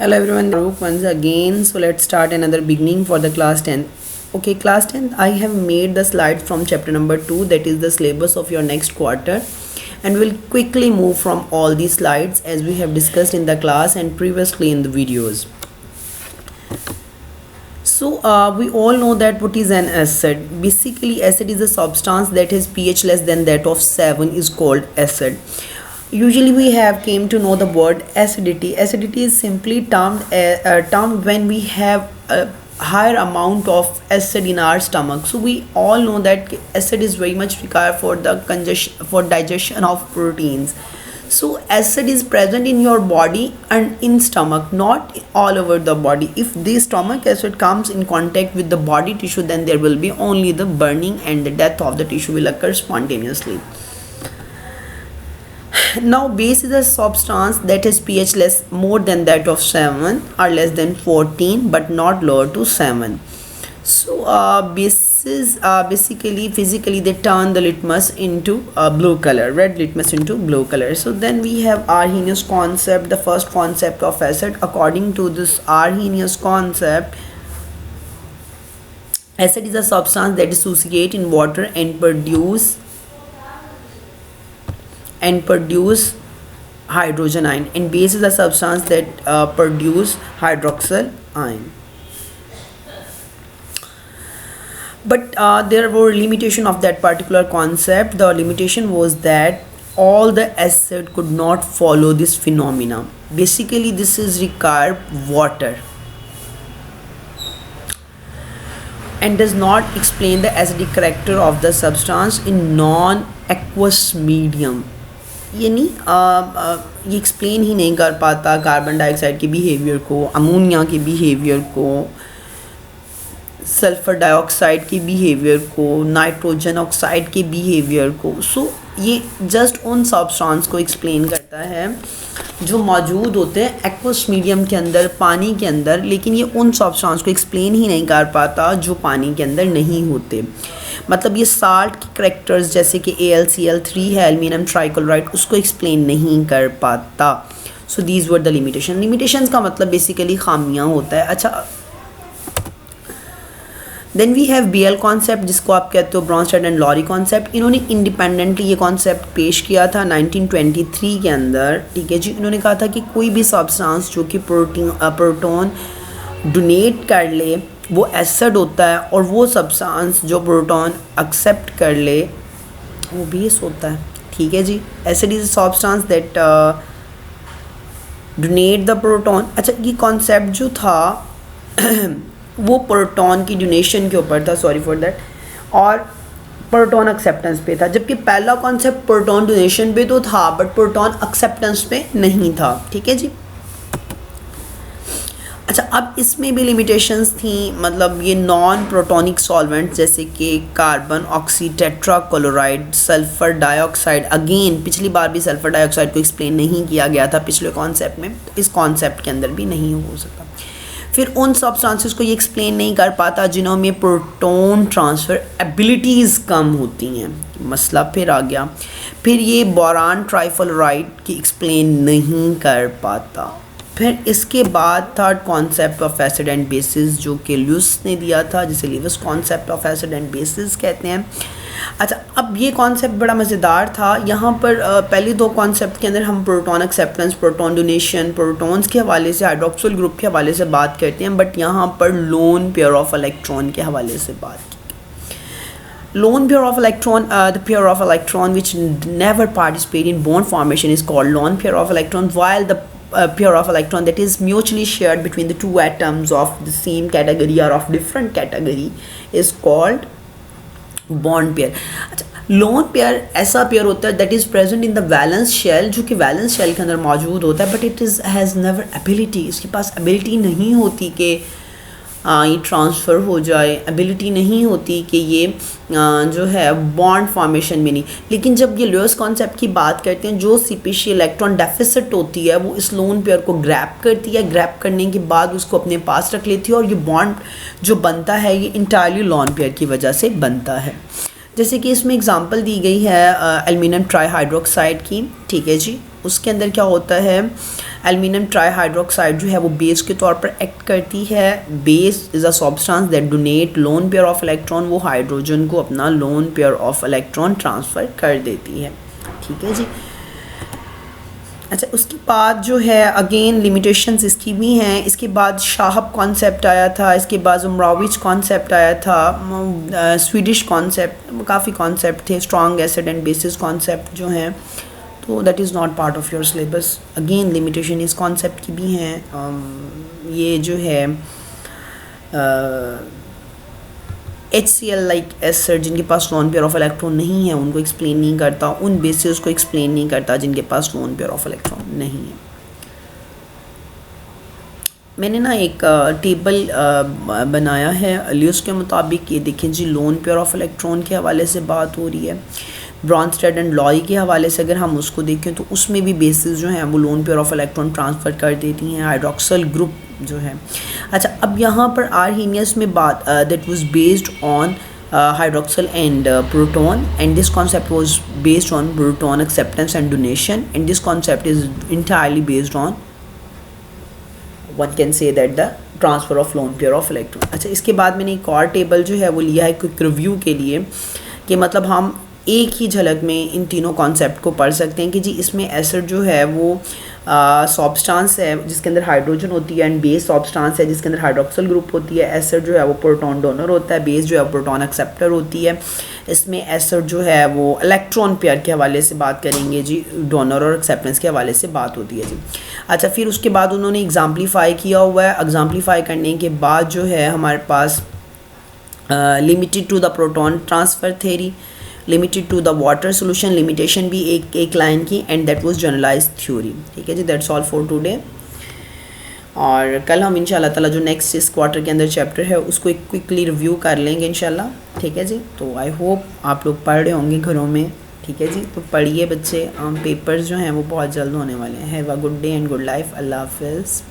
Hello everyone, Farooq once again. So let's start another beginning for the class 10. Okay, class 10, I have made the slides from chapter number 2, that is the syllabus of your next quarter, and we'll quickly move from all these slides as we have discussed in the class and previously in the videos. So we all know that what is an acid. Basically, acid is a substance that has pH less than that of 7 is called acid. Usually we have came to know the word acidity. Acidity is simply termed when we have a higher amount of acid in our stomach. So we all know that acid is very much required for the digestion of proteins. So acid is present in your body and in stomach, not all over the body. If the stomach acid comes in contact with the body tissue, then there will be only the burning and the death of the tissue will occur spontaneously. Now base is a substance that is pH less more than that of 7 or less than 14 but not lower to 7. So bases basically physically they turn the litmus into blue color, red litmus into blue color. So then we have Arrhenius concept, the first concept of acid. According to this Arrhenius concept, acid is a substance that dissociates in water and produce hydrogen ion, and base is a substance that produce hydroxyl ion. But there were limitation of that particular concept. The limitation was that all the acid could not follow this phenomena. Basically this is required water and does not explain the acidic character of the substance in non-aqueous medium. यानी ये explain ही नहीं कर पाता carbon dioxide के behaviour को, ammonia के behaviour को, sulphur dioxide के बिहेवियर को, नाइट्रोजन ऑक्साइड के बिहेवियर को. सो ये जस्ट उन सब्सटेंस को एक्सप्लेन करता है जो मौजूद होते हैं एक्वस मीडियम के अंदर, पानी के अंदर, लेकिन ये उन सब्सटेंस को एक्सप्लेन ही नहीं कर पाता जो पानी के अंदर नहीं होते. मतलब ये साल्ट के करैक्टर्स जैसे कि AlCl3 है, एल्यूमिनियम ट्राइक्लोराइड, उसको एक्सप्लेन नहीं कर पाता. So these were the limitations का मतलब बेसिकली खामियां होता है. अच्छा, then we have Bl concept, जिसको आप कहते हो ब्रॉन्स्टेड एंड लॉरी कॉन्सेप्ट. इन्होंने इंडिपेंडेंटली ये कॉन्सेप्ट पेश किया था 1923 के अंदर. ठीक है जी. इन्होंने कहा था कि कोई भी सब्सटेंस जो कि प्रोटॉन डोनेट कर ले वो एसिड होता है, और वो सब्सटेंस जो प्रोटॉन एक्सेप्ट कर ले वो बेस होता है. ठीक है जी. Acid is substance that donate the proton. अच्छा, ये कॉन्सेप्ट जो था वो प्रोटॉन की डोनेशन के ऊपर था, सॉरी फॉर दैट, और प्रोटॉन एक्सेप्टेंस पे था. जबकि पहला कॉन्सेप्ट प्रोटॉन डोनेशन पे तो था बट प्रोटॉन एक्सेप्टेंस पे नहीं था. ठीक है जी. अच्छा, अब इसमें भी लिमिटेशंस थी. मतलब ये नॉन प्रोटोनिक सॉल्वेंट्स जैसे कि carbon oxy tetrachloride, sulphur dioxide, again पिछली बार भी सल्फर डाइऑक्साइड को एक्सप्लेन नहीं किया गया था पिछले कॉन्सेप्ट में, इस कॉन्सेप्ट के अंदर भी नहीं हो सकता. फिर उन सब्सटेंसेस को ये एक्सप्लेन नहीं कर पाता जिन्हों में प्रोटॉन ट्रांसफ़र एबिलिटीज़ कम होती हैं. मसला फिर आ गया. फिर ये बोरान ट्राइफ्लोराइड की एक्सप्लेन नहीं कर पाता. फिर इसके बाद third concept of acid and bases जो कि ल्यूस ने दिया था, जिसे Lewis concept of acid and bases कहते हैं. अच्छा, अब ये कॉन्सेप्ट बड़ा मज़ेदार था. यहाँ पर पहले दो कॉन्सेप्ट के अंदर हम proton acceptance, proton donation, protons के हवाले से, हाइड्रोक्सिल ग्रुप के हवाले से बात करते हैं, बट यहाँ पर लोन पेयर ऑफ इलेक्ट्रॉन के हवाले से बात की. Lone pair of electron, the pair of electron which never participate in bond formation is called lone pair of electron, while the pair of electron that is mutually shared between the two atoms of the same category or of different category is called bond pair. Lone pair ऐसा pair होता है that is present in the valence shell, जो कि valence shell के अंदर मौजूद होता है, but it is has never ability, इसके पास एबिलिटी नहीं होती कि ये ट्रांसफ़र हो जाए, एबिलिटी नहीं होती कि ये जो है बॉन्ड फॉर्मेशन में नहीं. लेकिन जब ये ल्यूइस कॉन्सेप्ट की बात करते हैं, जो स्पेशल इलेक्ट्रॉन डेफिसिट होती है वो इस लोन पेयर को ग्रैब करती है, ग्रैब करने के बाद उसको अपने पास रख लेती है, और ये बॉन्ड जो बनता है ये इंटायरली लोन पेयर की वजह से बनता है. जैसे कि इसमें एग्जांपल दी गई है एल्यूमिनियम ट्राईहाइड्रोक्साइड की. ठीक है जी. उसके अंदर क्या होता है, एल्यूमिनियम ट्राईहाइड्रोक्साइड जो है वो बेस के तौर पर एक्ट करती है। Base is a substance that donate lone pair of electron, वो हाइड्रोजन को अपना lone pair of electron transfer कर देती है। ठीक है जी। अच्छा, उसके बाद जो है अगेन लिमिटेशंस इसकी भी हैं। इसके बाद शाहब कॉन्सेप्ट आया था, इसके बाद ज़ुमराविच कॉन्सेप्ट आया था, स्वीडिश कॉन्सेप्ट, काफ़ी कॉन्सेप्ट थे, strong acid and basis concept जो हैं, तो that is not part of your syllabus. Again limitation इस कॉन्सेप्ट की भी हैं। ये जो है HCl लाइक एसिड जिनके पास लोन पेयर ऑफ इलेक्ट्रॉन नहीं है उनको एक्सप्लेन नहीं करता, उन बेसिस को एक्सप्लेन नहीं करता जिनके पास लोन पेयर ऑफ इलेक्ट्रॉन नहीं है। मैंने ना एक टेबल बनाया है लियोस के मुताबिक। ये देखें जी, लोन पेयर ऑफ इलेक्ट्रॉन के हवाले से बात हो रही है। ब्रॉन्स्टेड एंड लॉय के हवाले से अगर हम उसको देखें तो उसमें भी बेसिस जो हैं वो lone pair of electron transfer कर देती हैं, हाइड्रोक्सल ग्रुप जो है। अच्छा, अब यहाँ पर आर्हीनियस में बात that was based on hydroxyl and proton, and this concept was based on proton acceptance and donation, and this concept is entirely based on one can say that the transfer of lone pair of electron. अच्छा, इसके बाद मैंने एक और table जो है वो लिया है क्विक रिव्यू के लिए, कि मतलब हम एक ही झलक में इन तीनों कॉन्सेप्ट को पढ़ सकते हैं कि जी इसमें एसिड जो है वो सब्सटेंस है जिसके अंदर हाइड्रोजन होती है, एंड बेस सब्सटेंस है जिसके अंदर हाइड्रोक्सल ग्रुप होती है। एसिड जो है वो प्रोटॉन डोनर होता है, बेस जो है प्रोटॉन एक्सेप्टर होती है। इसमें एसिड जो है वो इलेक्ट्रॉन पेयर के हवाले से बात करेंगे जी, डोनर और एक्सेप्टेंस के हवाले से बात होती है जी। अच्छा, फिर उसके बाद उन्होंने एग्जाम्पलीफाई किया हुआ है। एग्जाम्पलीफाई करने के बाद जो है हमारे पास limited to the proton transfer theory, limited to the water solution, limitation भी एक लाइन की, and that was generalised theory. ठीक है जी, दैट्स ऑल फॉर टुडे। और कल हम इंशाल्लाह ताला जो नेक्स्ट इस क्वार्टर के अंदर चैप्टर है उसको एक क्विकली रिव्यू कर लेंगे इंशाल्लाह। ठीक है जी, तो आई होप आप लोग पढ़ रहे होंगे घरों में। ठीक है जी, तो पढ़िए बच्चे, पेपर्स जो हैं वो बहुत जल्द होने वाले हैं। Have a good day and good life. अल्लाह हाफिज़।